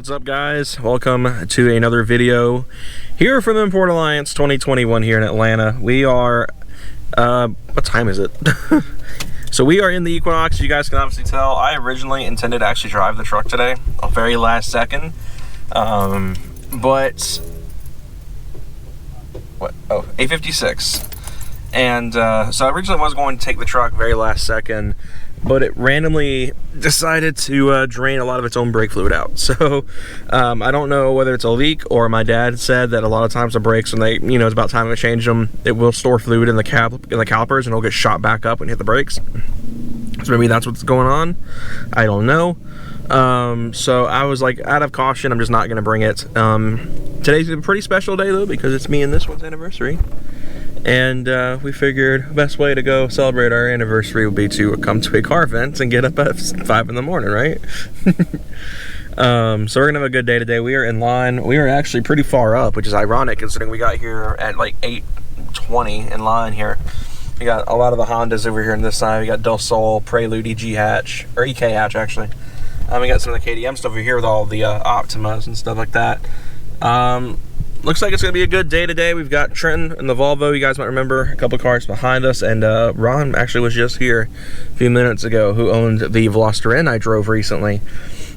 What's up, guys? Welcome to another video here from ImportAlliance 2021 here in Atlanta. We are, what time is it? So we are in the Equinox. You guys can obviously tell I originally intended to actually drive the truck today, a very last second. But, what? Oh, 8:56. And so I originally was going to take the truck very last second, but it randomly decided to drain a lot of its own brake fluid out. So I don't know whether it's a leak, or my dad said that a lot of times the brakes, when they, it's about time to change them, it will store fluid in the calipers and it'll get shot back up when you hit the brakes. So maybe that's what's going on. I don't know. So I was like, out of caution, I'm just not gonna bring it. Today's a pretty special day though, because it's me and this one's anniversary. And we figured the best way to go celebrate our anniversary would be to come to a car event and get up at 5 in the morning, right? So we're gonna have a good day today. We are in line. We are actually pretty far up, which is ironic considering we got here at like 8:20 in line here. We got a lot of the Hondas over here on this side. We got Del Sol, Prelude, EG hatch, or EK hatch actually. We got some of the KDM stuff over here with all the Optimas and stuff like that. Looks like it's going to be a good day today. We've got Trenton and the Volvo. You guys might remember a couple cars behind us. And Ron actually was just here a few minutes ago, who owned the Veloster N I drove recently.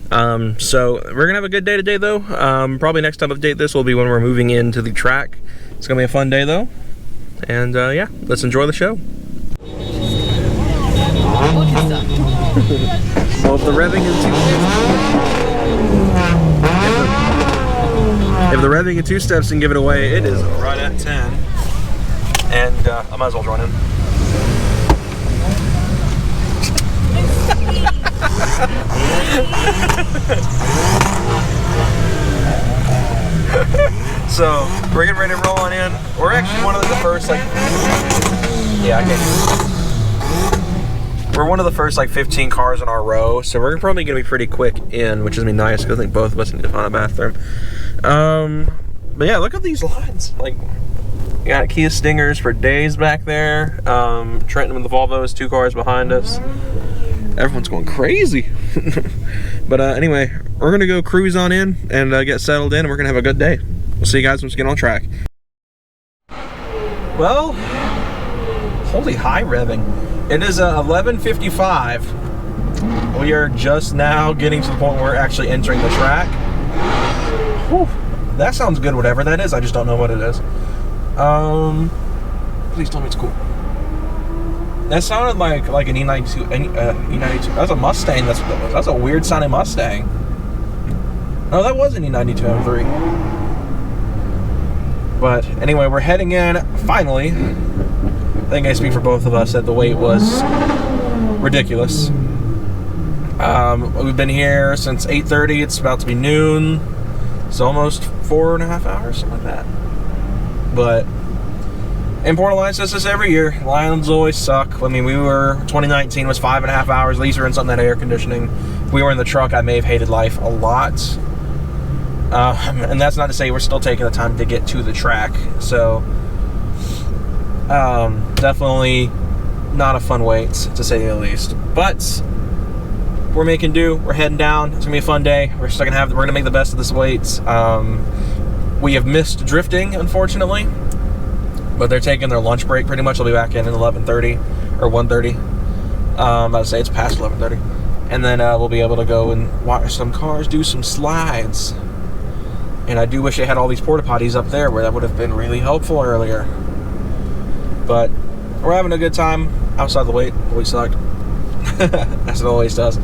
So we're going to have a good day today, though. Probably next time I update this will be when we're moving into the track. It's going to be a fun day, though. And yeah, let's enjoy the show. So if the revving is if the revving in 2 steps can give it away, it is right at 10. And I might as well join in. So we're getting ready to roll on in. We're actually one of the first, like, yeah, I can't. We're one of the first like 15 cars in our row, so we're probably gonna be pretty quick in, which is gonna be nice because I think both of us need to find a bathroom. But yeah, look at these lines. Like, you got Kia Stingers for days back there. Trenton with the Volvos, 2 cars behind us. Everyone's going crazy. But anyway, we're gonna go cruise on in and get settled in, and we're gonna have a good day. We'll see you guys once we get on track. Well, holy high revving. It is 11:55. We are just now getting to the point where we're actually entering the track. Whew, that sounds good, whatever that is. I just don't know what it is. Please tell me it's cool. That sounded like an E92. E92. That's a Mustang. That's what that was. That's a weird sounding Mustang. No, that was an E92 M3. But anyway, we're heading in finally. I think I speak for both of us that the wait was ridiculous. We've been here since 8:30. It's about to be noon. It's almost 4.5 hours, something like that. But ImportAlliance does this every year. Lions always suck. I mean, 2019 was 5.5 hours. At least we're in something that air conditioning. If we were in the truck, I may have hated life a lot. And that's not to say we're still taking the time to get to the track. So definitely not a fun wait, to say the least. But we're making do. We're heading down. It's gonna be a fun day. We're gonna make the best of this wait. We have missed drifting, unfortunately, but they're taking their lunch break pretty much. They'll be back in at 11:30 or 1:30. I'm about to say it's past 11:30, and then we'll be able to go and watch some cars do some slides. And I do wish they had all these porta potties up there, where that would have been really helpful earlier. But we're having a good time outside the wait. Always sucked. As it always does.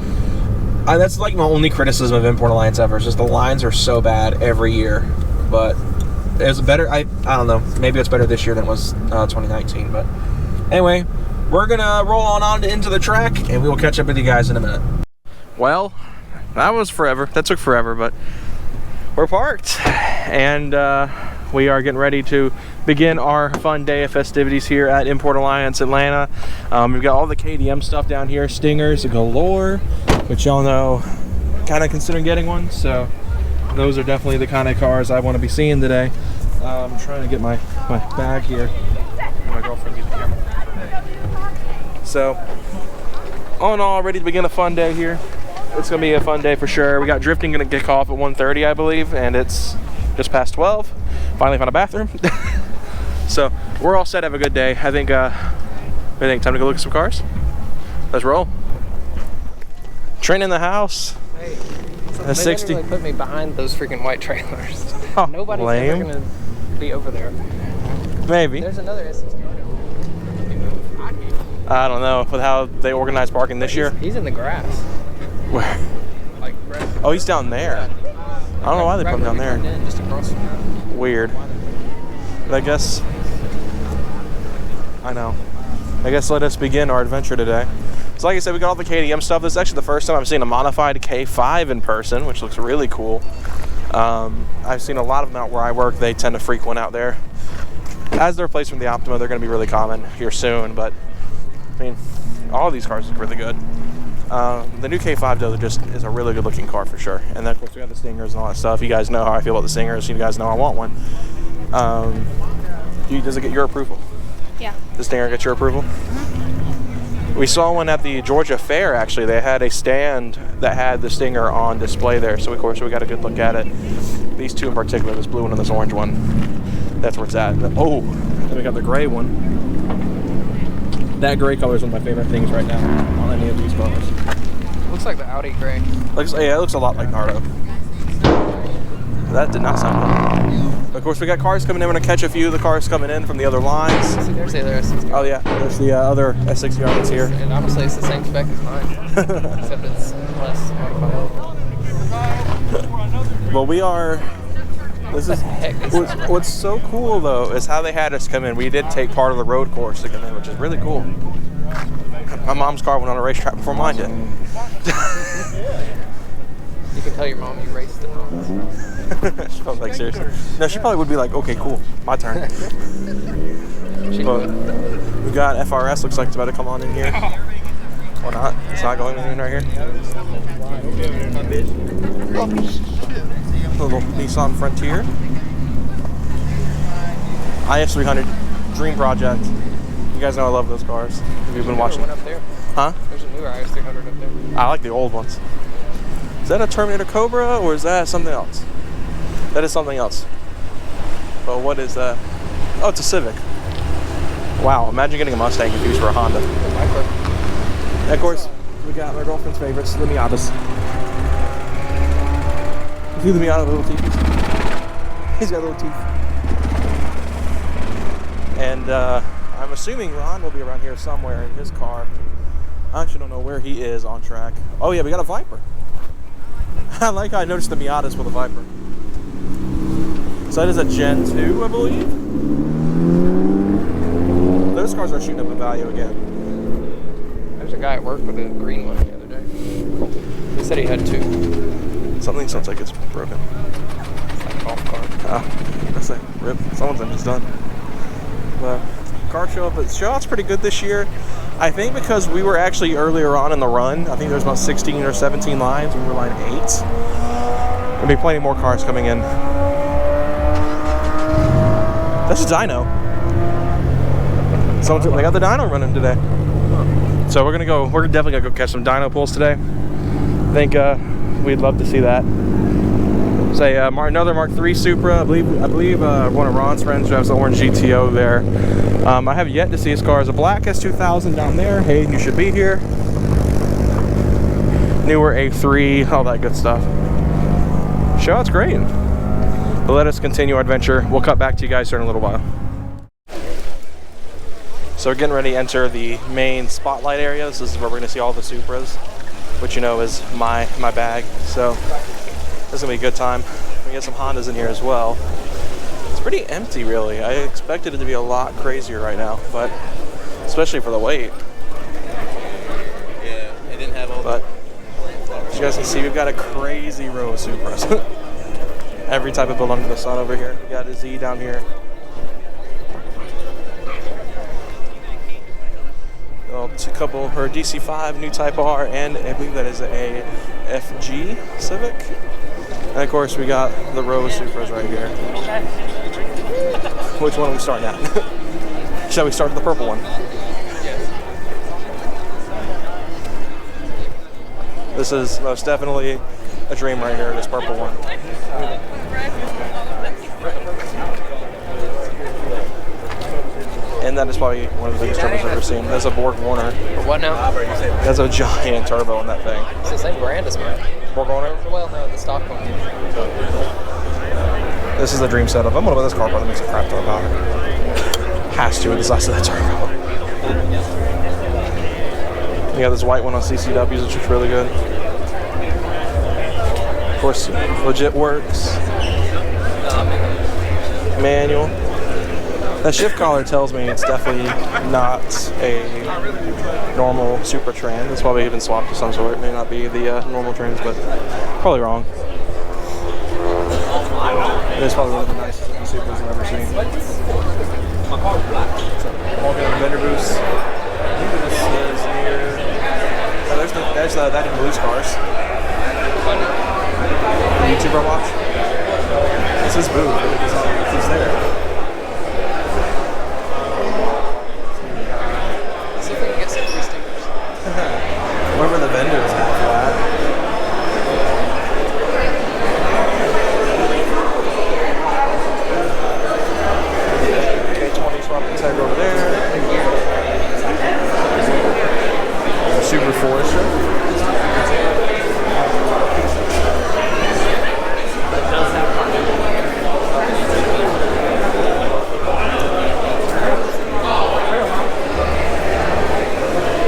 That's like my only criticism of ImportAlliance ever. It's just the lines are so bad every year. But it was better. I don't know. Maybe it's better this year than it was 2019. But anyway, we're gonna roll on into the track, and we will catch up with you guys in a minute. Well, that was forever. That took forever, but we're parked, and we are getting ready to begin our fun day of festivities here at ImportAlliance Atlanta. We've got all the KDM stuff down here, Stingers galore, which y'all know, kind of considering getting one. So those are definitely the kind of cars I want to be seeing today. I'm trying to get my bag here. My girlfriend gets the camera. So all in all, ready to begin a fun day here. It's gonna be a fun day for sure. We got drifting gonna kick off at 1:30, I believe, and it's just past 12. Finally found a bathroom. So we're all set. Have a good day. I think time to go look at some cars. Let's roll. Train in the house. Hey, a 60. They really put me behind those freaking white trailers. Oh, Nobody's lame. ever gonna be over there. Maybe. There's another S60. I don't know with how they organize parking this year. He's in the grass. Where? Like, Oh, he's down there. I don't know why they put him down there. Just across from there. Weird. But I guess. I know. I guess let us begin our adventure today. So like I said, we got all the KTM stuff. This is actually the first time I've seen a modified K5 in person, which looks really cool. I've seen a lot of them out where I work. They tend to freak one out there. As they're replaced from the Optima, they're going to be really common here soon. But, I mean, all of these cars look really good. The new K5, though, just is a really good-looking car for sure. And then, of course, we have the Stingers and all that stuff. You guys know how I feel about the Stingers. You guys know I want one. Does it get your approval? Yeah. The Stinger get your approval? We saw one at the Georgia Fair, actually. They had a stand that had the Stinger on display there. So, of course, we got a good look at it. These two in particular, this blue one and this orange one. That's where it's at. Oh, then we got the gray one. That gray color is one of my favorite things right now on any of these cars. Looks like the Audi gray. Yeah, it looks a lot like Nardo. That did not sound good. Of course, we got cars coming in. We're going to catch a few of the cars coming in from the other lines. See, there's the other S60. Oh, yeah. There's the other S60 that's here. And honestly, it's the same spec as mine. Except it's less modified. Well, we are... What's so cool, though, is how they had us come in. We did take part of the road course to come in, which is really cool. My mom's car went on a racetrack before mine did. You can tell your mom you raced it. She probably like, seriously. No, she probably would be like, okay, cool, my turn. But we got FRS, looks like it's about to come on in here. Or not. It's not going in right here. Little Nissan Frontier. IS300 Dream Project. You guys know I love those cars. Have you been watching? One up there. Huh? There's a newer IS300 up there. I like the old ones. Is that a Terminator Cobra or is that something else? That is something else. But what is that? Oh, it's a Civic. Wow, imagine getting a Mustang confused for a Honda. And of course, we got my girlfriend's favorites, the Miatas. You see the Miata with little teeth? He's got little teeth. And I'm assuming Ron will be around here somewhere in his car. I actually don't know where he is on track. Oh yeah, we got a Viper. I like how I noticed the Miatas with a Viper. So that is a Gen 2, I believe. Those cars are shooting up in value again. There's a guy at work with a green one the other day. He said he had two. Something sounds like it's broken. It's like a golf cart. Oh, that's like rip. Someone's just done. But car show-out's pretty good this year. I think because we were actually earlier on in the run. I think there's about 16 or 17 lines. We were line 8. There'll be plenty more cars coming in. That's a dyno. They got the dyno running today. So we're definitely gonna go catch some dyno pulls today. I think we'd love to see that. Say another Mark III Supra. I believe one of Ron's friends drives the orange GTO there. I have yet to see his car. There's a black S2000 down there. Hey, you should be here. Newer A3, all that good stuff. Show's great. But let us continue our adventure. We'll cut back to you guys here in a little while. So we're getting ready to enter the main spotlight area. This is where we're going to see all the Supras, which you know is my bag. So this is going to be a good time. We get some Hondas in here as well. It's pretty empty, really. I expected it to be a lot crazier right now, but especially for the weight. Yeah, it didn't have all. But as you guys can see, we've got a crazy row of Supras. Every type of build under the sun over here. We got a Z down here. A couple, her DC5, new Type R, and I believe that is a FG Civic. And of course, we got the row of Supras right here. Which one are we starting at? Shall we start with the purple one? This is most definitely a dream right here, this purple one. And that is probably one of the biggest turbos I've ever seen. That's a Borg Warner. What now? That's a giant turbo in that thing. It's the same brand as mine. Borg Warner? Well, no, the stock one. This is the dream setup. I'm gonna buy this car, but it makes a crap ton about it. Has to with the size of that turbo. You got this white one on CCWs, which is really good. Of course, legit works. Manual. That shift collar tells me it's definitely not a normal Supra trans. It's probably even swapped of some sort. It may not be the normal trans, but probably wrong. It is probably one of the nicest looking Supras I've ever seen. So, walking on the vendor booths. I think this is near. Oh, there's that in Blue's cars. The YouTuber watch. It's his booth. He's there. See if we can get some free stickers. Wherever the vendor is half flat. K20 swapping tag over there. Super Forester.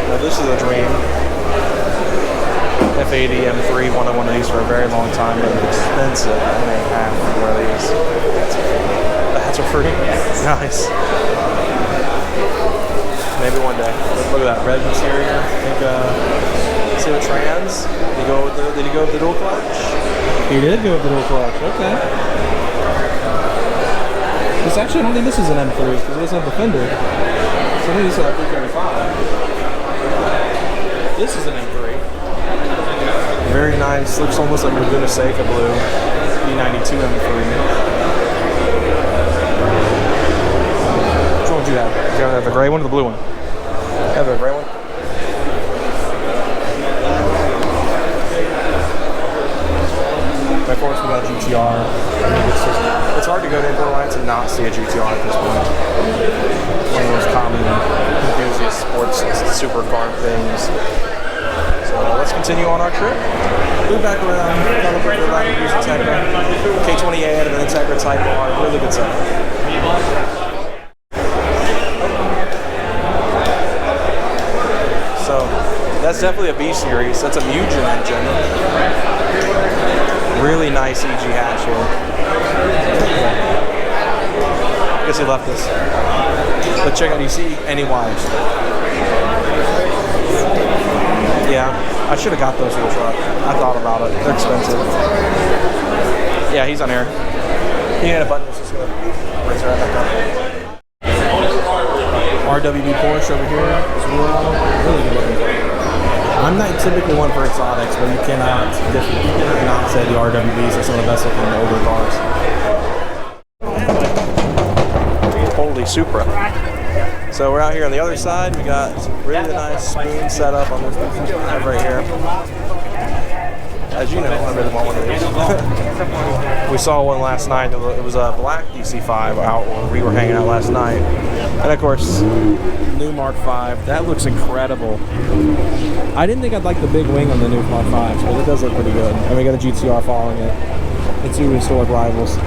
Now this is a dream. F80 M3 wanted one of these for a very long time, but it's expensive. I may have one of these. That's a free. Nice. Maybe one day. Look at that red interior. I think see the trans. Did he go with the dual clutch? He did go with the dual clutch. Okay. This actually, I don't think this is an M3 because it doesn't have the fender. So I think this is a 335. This is an M3. Very nice. Looks almost like a Laguna Seca blue. E92 M3. Which one would you have? Do you have the gray one or the blue one? Have a gray one? Of course, we got a GTR. It's hard to go to ImportAlliance and not see a GTR at this point. One of the most common enthusiast sports supercar things. So let's continue on our trip. Move back around, kind of the right use Integra. K28 and an Integra Type R. Really good setup. So that's definitely a B series. That's a Mugen engine. Really nice EG hatch here. I guess he left this. But check out, do you see any wires? Yeah, I should have got those for the truck. I thought about it. They're expensive. Yeah, he's on here. He had a button that's just gonna raise right back up. RWB Porsche over here as well. Really good looking. I'm not typically one for exotics, but you cannot not say the RWBs are some of the best looking older cars. Holy Supra. So we're out here on the other side. We got some really nice spoon setup on this right here. As you know, I really want one of these. We saw one last night. It was a black DC5 out where we were hanging out last night. And of course, new Mark V. That looks incredible. I didn't think I'd like the big wing on the new Mark Vs, but it does look pretty good. And we got a GTR following it. The two historic rivals.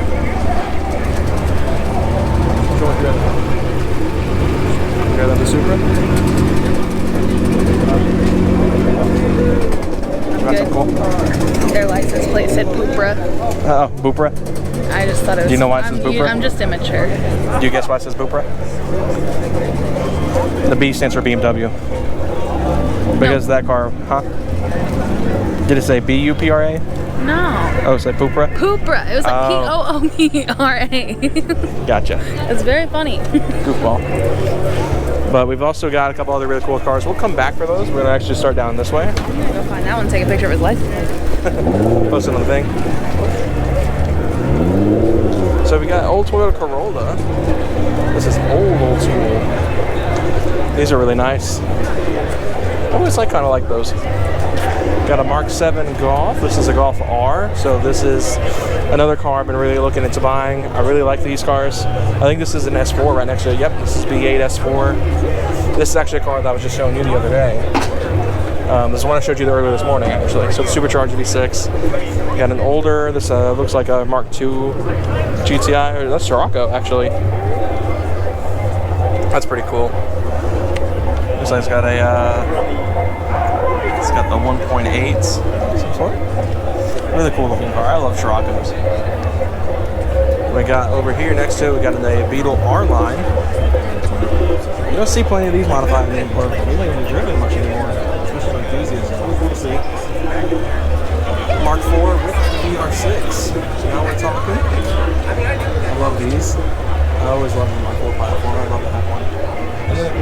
Hear that, the Supra? Good. Cool. Their license plate said Poopra. Oh, Boopra? I just thought it was... Do you know why it says Boopra? I'm just immature. Do you guess why it says Boopra? The B stands for BMW. Because that car, huh? Did it say B-U-P-R-A? No. Oh, it said Poopra? Poopra. It was like P-O-O-P-R-A. Gotcha. It's very funny. Goofball. But we've also got a couple other really cool cars. We'll come back for those. We're going to actually start down this way. I'm going to go find that one and take a picture of his license plate. Post it on the thing. So we got old Toyota Corolla. This is old school. These are really nice. I always kind of like those. Got a Mark 7 Golf. This is a Golf R. So this is another car I've been really looking into buying. I really like these cars. I think this is an S4 right next to it. Yep, this is B8 S4. This is actually a car that I was just showing you the other day. This is one I showed you earlier this morning, actually. So the supercharged V6. Got an older. This looks like a Mark II GTI. Or that's Scirocco, actually. That's pretty cool. Looks like it's got a. It's got the 1.8 of some sort. Really cool looking car. I love Scirocco's. We got over here next to it, we got a Beetle R line. You don't see plenty of these modified anymore. They don't even driven much anymore, especially for enthusiasts. It's really cool to see. Mark 4 with the VR6. Now we're talking. I love these. I always love the Mark 4 platform. I love to have one. And then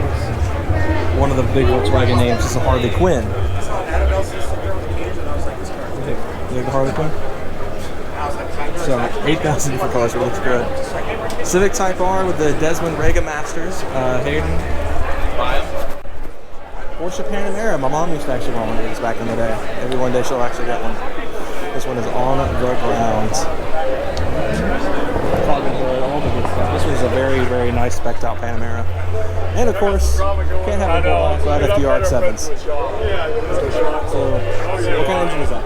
one of the big Volkswagen names is the Harley Quinn. You like the Harley Quinn? So 8,000 for cars, it looks good. Civic Type R with the Desmond Rega Masters. Hayden. Porsche Panamera. My mom used to actually want one of these back in the day. Maybe one day she'll actually get one. This one is on the ground. Carbon hood, all the good stuff. This one's a very, very nice spec'd out Panamera. And of course, can't have a whole outside FDR X7s. So, what kind of engine is that?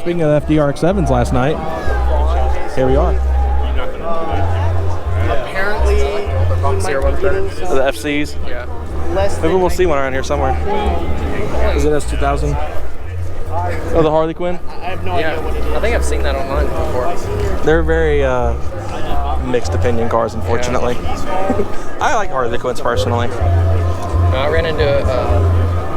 Speaking of FDR X7s last night, here we are. Apparently, The FCs. yeah. Maybe we'll see one around here somewhere. Is it S2000? Oh, the Harley Quinn? I have no idea what it is. I think I've seen that online before. They're very mixed opinion cars, unfortunately. I like Harley Quinns personally. I ran into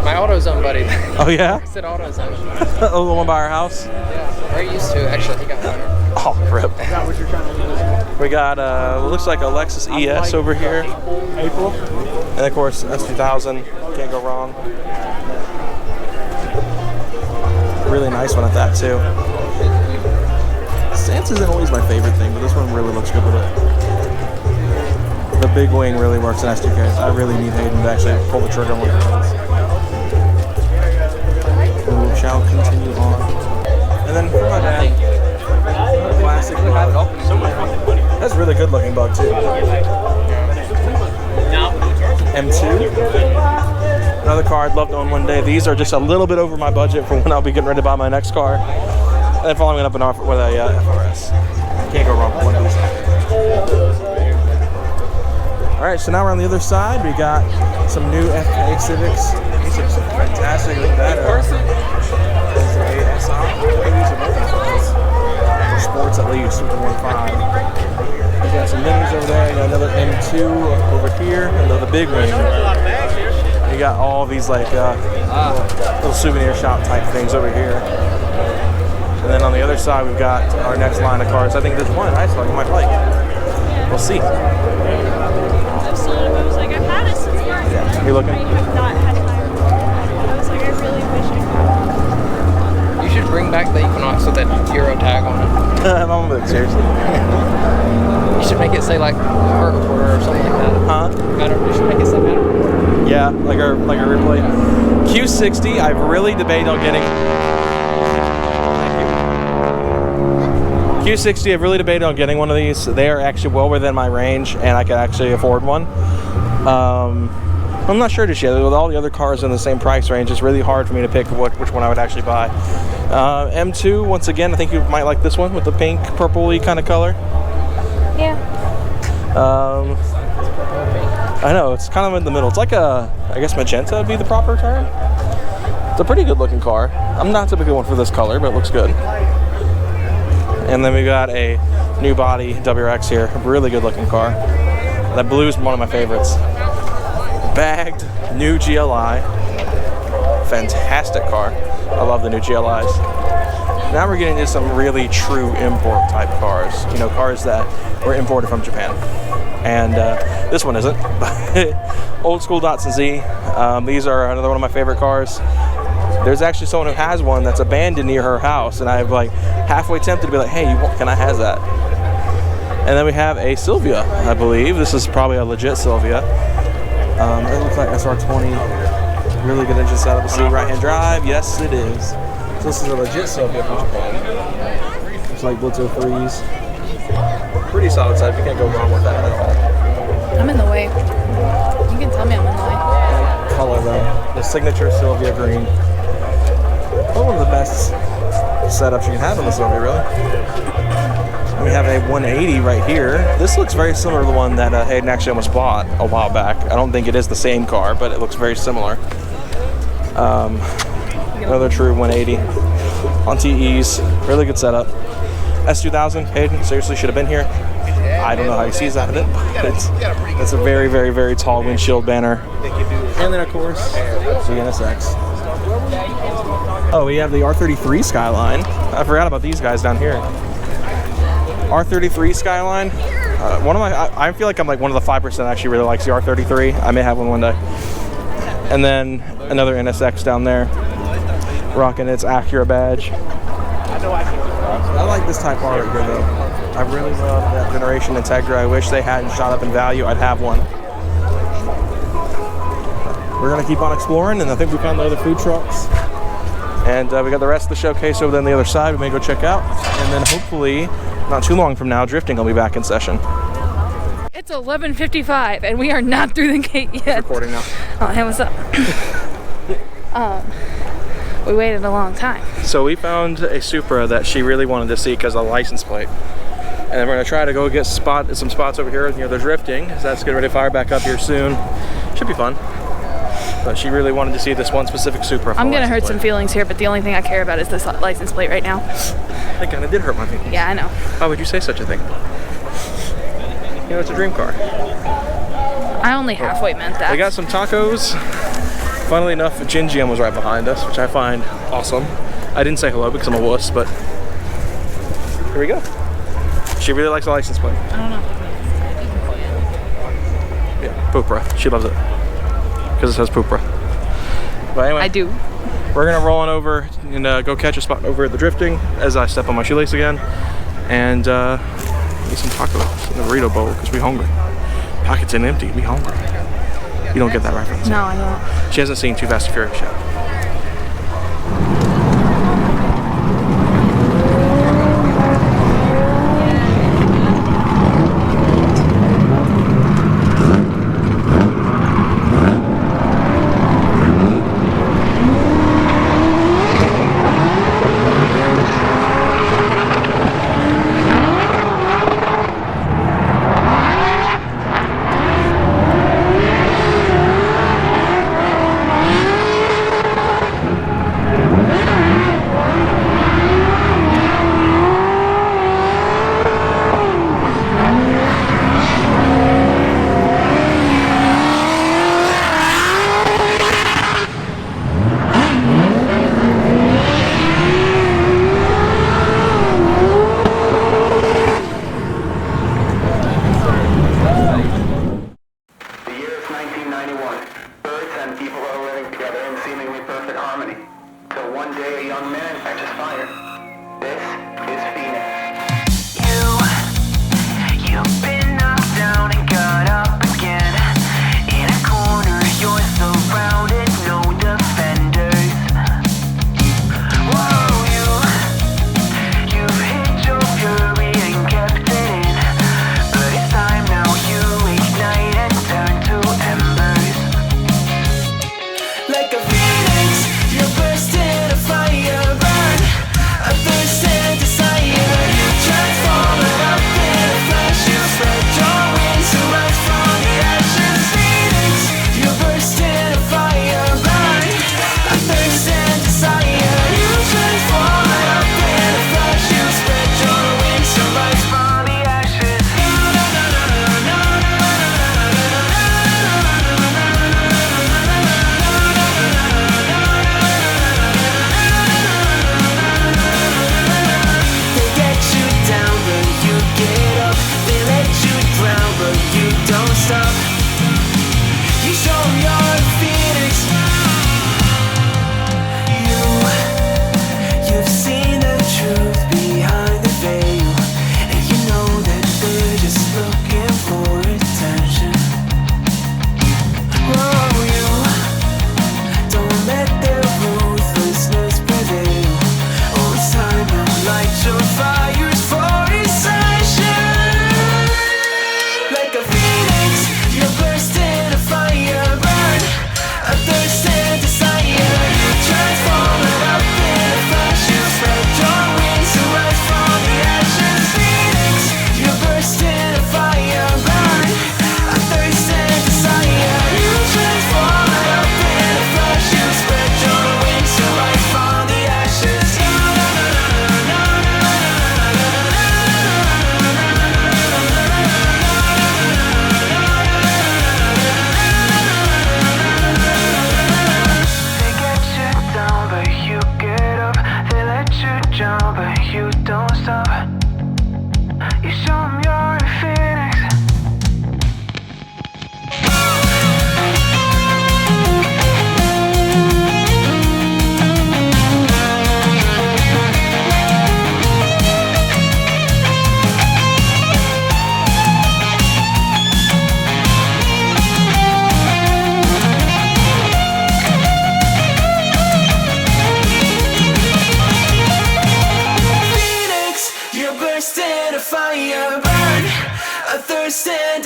my AutoZone buddy. Oh yeah? Said AutoZone. Oh, the one by our house? Yeah, or used to actually. He got one. Oh, rip. We got looks like a Lexus ES over here. April. And of course S2000. Can't go wrong. Really nice one at that too. Stance isn't always my favorite thing, but this one really looks good with it. The big wing really works in S2Ks. I really need Hayden to actually pull the trigger on one of those. We shall continue on. And then for my dad, classic bug. That's a really good looking bug too. M2. Another car I'd love to own one day. These are just a little bit over my budget for when I'll be getting ready to buy my next car. And then following it up with a FRS. Can't go wrong with one of these. Alright, so now we're on the other side. We got some new FK Civics. These are fantastic. Look at that. For sports at least, with the 1.5. We got some minis over there. We got another M2 over here. Another big wing. We got all these like little souvenir shop type things over here. And then on the other side, we've got our next line of cars. I think there's one I saw you might like. We'll see. I've sold it. I was like, I've had it since March. Yeah. You looking? I have not had time. I was like, I really wish I could. You should bring back the Equinox with that Euro tag on it. I'm a bit seriously. You should make it say like Art Reporter or something like that. Huh? You should make it say Matter Reporter. Yeah, like a replay. Q60, I've really debated on getting. Q60, I've really debated on getting one of these. They are actually well within my range, and I can actually afford one. I'm not sure just yet. With all the other cars in the same price range, it's really hard for me to pick which one I would actually buy. M2, once again, I think you might like this one with the pink, purpley kind of color. Yeah. I know, it's kind of in the middle. It's like a, I guess magenta would be the proper term. It's a pretty good looking car. I'm not typically one for this color, but it looks good. And then we got a new body WRX here. A really good looking car. That blue is one of my favorites. Bagged, new GLI. Fantastic car. I love the new GLIs. Now we're getting into some really true import type cars. You know, cars that were imported from Japan. And this one isn't. Old school Datsun Z. These are another one of my favorite cars. There's actually someone who has one that's abandoned near her house, and I'm like halfway tempted to be like, hey, can I have that? And then we have a Sylvia, I believe. This is probably a legit Sylvia. It looks like SR20. Really good engine setup. See, right-hand drive. Yes, it is. So this is a legit Sylvia from Japan. It's like Blitz 03s. Pretty solid setup. You can't go wrong with that at all. I'm in the way. You can tell me I'm in the way. Color though. The signature Sylvia green. Probably one of the best setups you can have on the Sylvia, really. And we have a 180 right here. This looks very similar to the one that Hayden actually almost bought a while back. I don't think it is the same car, but it looks very similar. Another true 180 on TEs. Really good setup. S2000, Hayden, seriously should have been here. I don't know how he sees that, but it's a very, very, very tall windshield banner. And then, of course, the NSX. Oh, we have the R33 Skyline. I forgot about these guys down here. R33 Skyline. I feel like I'm like one of the 5% that actually really likes the R33. I may have one day. And then another NSX down there, rocking its Acura badge. I like this type R right here though. I really love that generation Integra. I wish they hadn't shot up in value. I'd have one. We're gonna keep on exploring, and I think we found the other food trucks. And we got the rest of the showcase over there on the other side. We may go check out, and then hopefully, not too long from now, drifting will be back in session. It's 11:55 and we are not through the gate yet. It's recording now. Oh, hey, what's up? We waited a long time. So we found a Supra that she really wanted to see because of the license plate. And then we're gonna try to go get some spots over here near the drifting. So that's getting ready to fire back up here soon. Should be fun. But she really wanted to see this one specific Supra. I'm gonna hurt some feelings here, but the only thing I care about is this license plate right now. That kind of did hurt my feelings. Yeah, I know. Why would you say such a thing? You know, it's a dream car. I only halfway meant that. We got some tacos. Funnily enough, Jin Jian was right behind us, which I find awesome. I didn't say hello because I'm a wuss, but here we go. She really likes the license plate. I don't know. Yeah, Pupra. She loves it because it says Pupra. But anyway, I do. We're gonna roll on over and go catch a spot over at the drifting as I step on my shoelace again, and eat some tacos in the burrito bowl because we hungry. Pockets in empty. We hungry. You don't get that reference. No, I don't. She hasn't seen Too Fast and Furious yet. You're bursting a fire burn, a thirst and desire.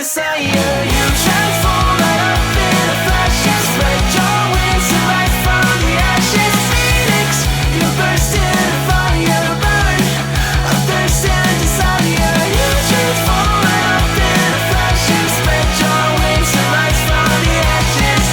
desire. You transform right up in a flash. You spread your wings to rise from the ashes. Phoenix, you burst into fire, burn a thirst and desire. You transform right up in a flash. You spread your wings to rise from the ashes.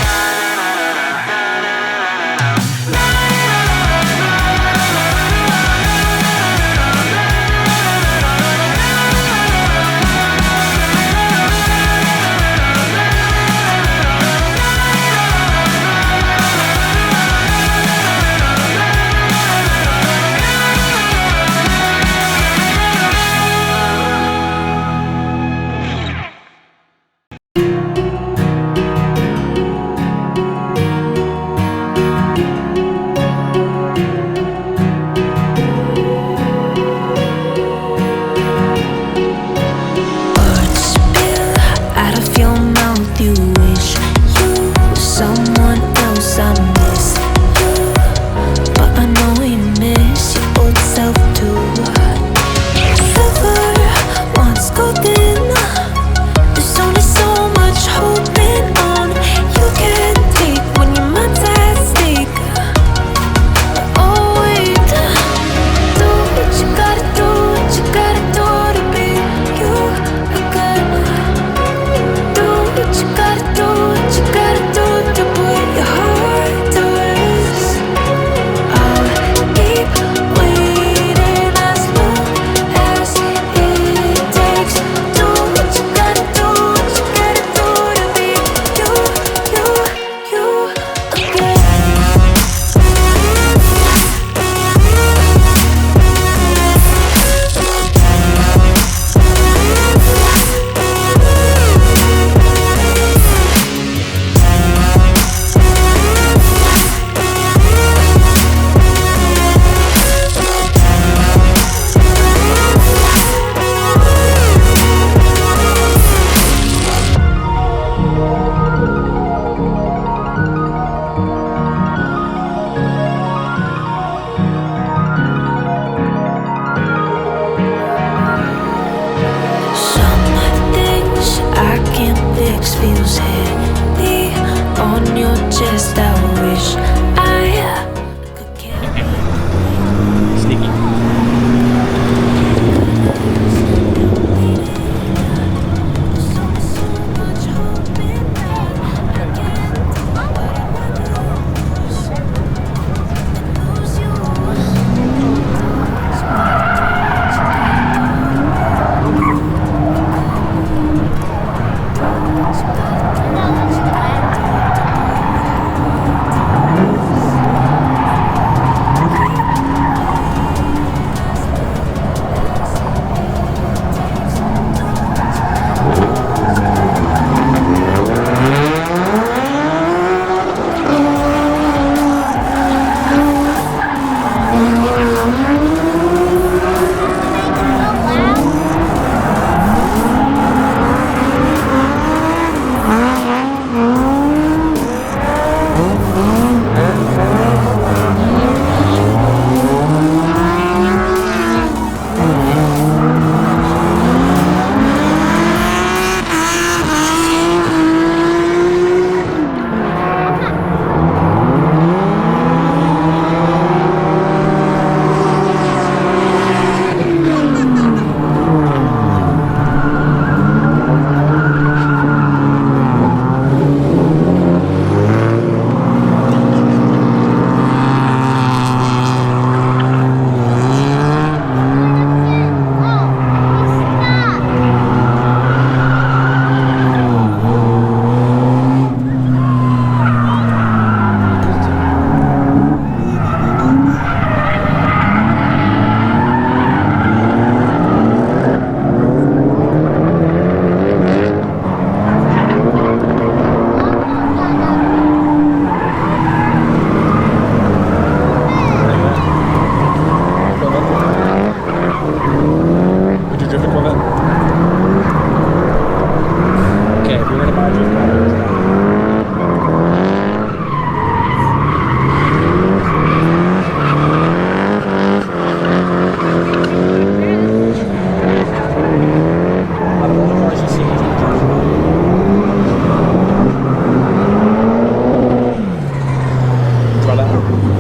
about that?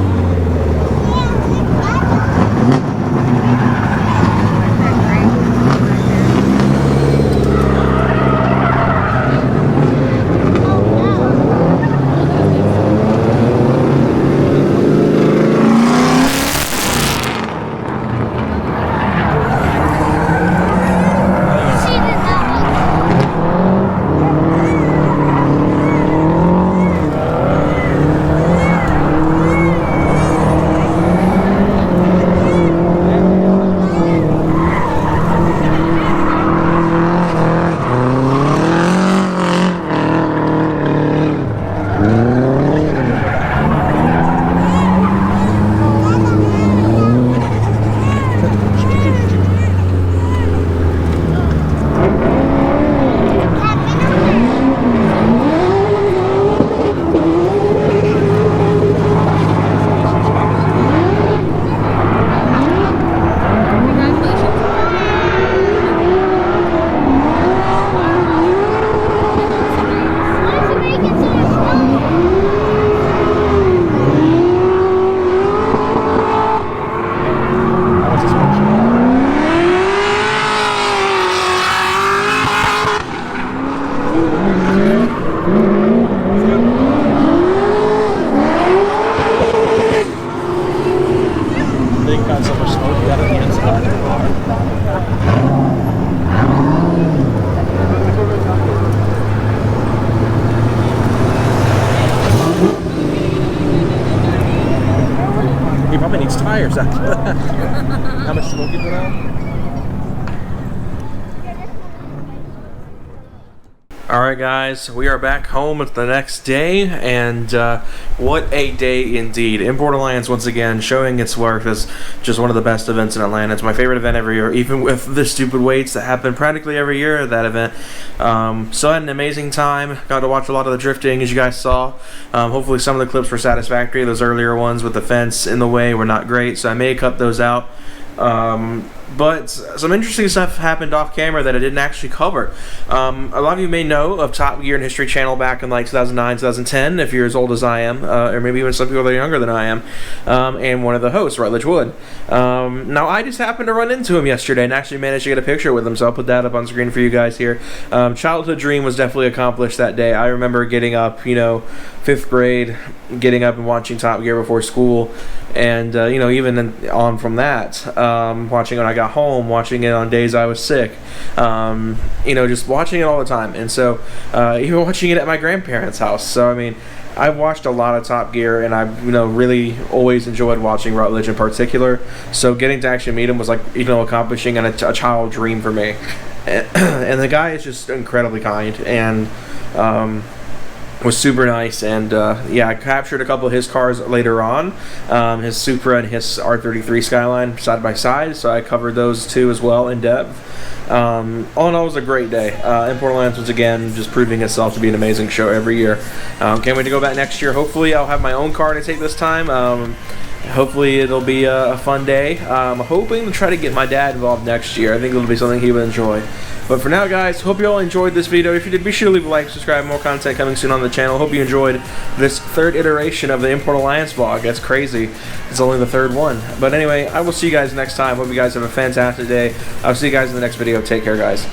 He probably needs tires actually. How much smoke you put out? Alright guys, we are back home. It's the next day, and what a day indeed. ImportAlliance once again showing its worth as just one of the best events in Atlanta. It's my favorite event every year, even with the stupid waits that happen practically every year at that event. So I had an amazing time. Got to watch a lot of the drifting, as you guys saw. Hopefully some of the clips were satisfactory. Those earlier ones with the fence in the way were not great, so I may cut those out. But some interesting stuff happened off camera that I didn't actually cover. A lot of you may know of Top Gear and History Channel back in like 2009, 2010, if you're as old as I am, or maybe even some people that are younger than I am, and one of the hosts, Rutledge Wood. Now, I just happened to run into him yesterday and actually managed to get a picture with him, so I'll put that up on screen for you guys here. Childhood dream was definitely accomplished that day. I remember getting up, you know, 5th grade, getting up and watching Top Gear before school, and you know, even on from that, watching when I got home, watching it on days I was sick, you know, just watching it all the time. And so even watching it at my grandparents' house. So I mean, I've watched a lot of Top Gear, and I've, you know, really always enjoyed watching Rutledge in particular. So getting to actually meet him was like, you know, accomplishing a child dream for me. And the guy is just incredibly kind, and was super nice. And yeah, I captured a couple of his cars later on, his Supra and his R33 Skyline side by side, so I covered those two as well in depth. All in all, it was a great day. ImportAlliance once again just proving itself to be an amazing show every year. Can't wait to go back next year. Hopefully I'll have my own car to take this time. Hopefully it'll be a fun day. I'm hoping to try to get my dad involved next year. I think it'll be something he would enjoy. But for now, guys, hope you all enjoyed this video. If you did, be sure to leave a like, subscribe, more content coming soon on the channel. Hope you enjoyed this third iteration of the ImportAlliance vlog. That's crazy. It's only the third one. But anyway, I will see you guys next time. Hope you guys have a fantastic day. I'll see you guys in the next video. Take care, guys.